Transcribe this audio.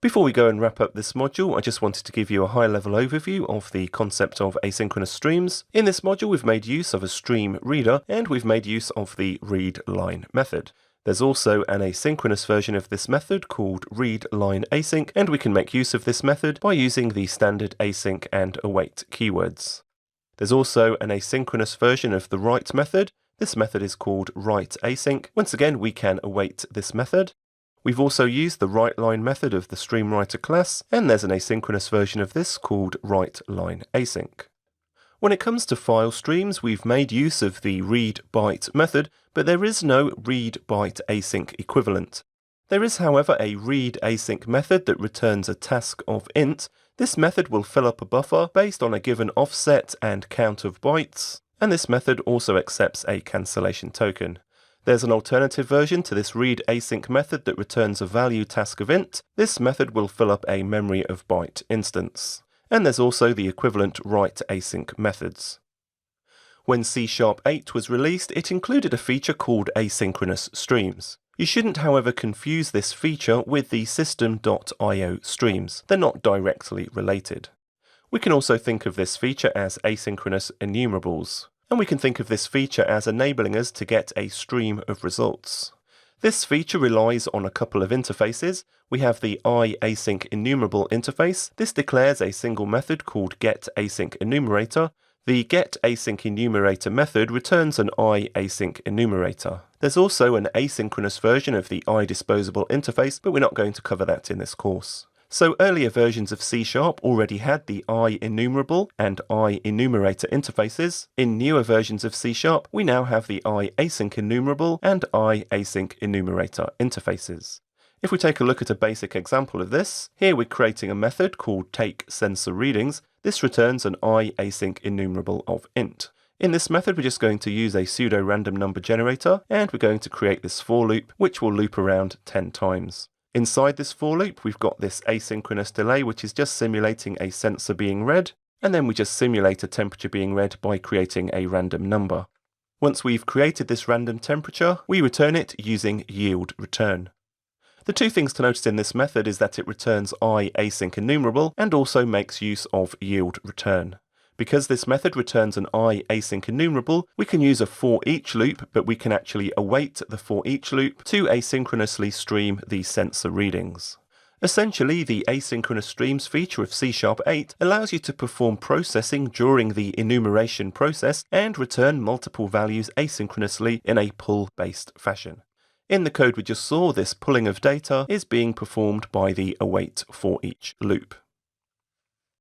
Before we go and wrap up this module, I just wanted to give you a high-level overview of the concept of asynchronous streams. In this module, we've made use of a stream reader, and we've made use of the readLine method. There's also an asynchronous version of this method called readLine async, and we can make use of this method by using the standard async and await keywords. There's also an asynchronous version of the write method. This method is called write async. Once again, we can await this method. We've also used the WriteLine method of the StreamWriter class, and there's an asynchronous version of this called WriteLine async. When it comes to file streams, we've made use of the readByte method, but there is no readByte async equivalent. There is, however, a readAsync method that returns a task of int. This method will fill up a buffer based on a given offset and count of bytes, and this method also accepts a cancellation token. There's an alternative version to this readAsync method that returns a value task of int. This method will fill up a memory of byte instance. And there's also the equivalent writeAsync methods. When C#8 was released, it included a feature called asynchronous streams. You shouldn't, however, confuse this feature with the system.io streams. They're not directly related. We can also think of this feature as asynchronous enumerables. And we can think of this feature as enabling us to get a stream of results. This feature relies on a couple of interfaces. We have the iAsync enumerable interface. This declares a single method called getAsyncEnumerator. The getAsyncEnumerator method returns an iAsync enumerator. There's also an asynchronous version of the iDisposable interface, but we're not going to cover that in this course. So earlier versions of C# already had the iEnumerable and iEnumerator interfaces. In newer versions of C#, we now have the iAsyncEnumerable and iAsyncEnumerator interfaces. If we take a look at a basic example of this, here we're creating a method called takeSensorReadings. This returns an iAsyncEnumerable of int. In this method, we're just going to use a pseudo-random number generator, and we're going to create this for loop, which will loop around 10 times. Inside this for loop, we've got this asynchronous delay, which is just simulating a sensor being read, and then we just simulate a temperature being read by creating a random number. Once we've created this random temperature, we return it using yieldReturn. The two things to notice in this method is that it returns iAsyncEnumerable and also makes use of yieldReturn. Because this method returns an iAsyncEnumerable, we can use a for each loop, but we can actually await the for each loop to asynchronously stream the sensor readings. Essentially, the asynchronous streams feature of C#8 allows you to perform processing during the enumeration process and return multiple values asynchronously in a pull-based fashion. In the code we just saw, this pulling of data is being performed by the await for each loop.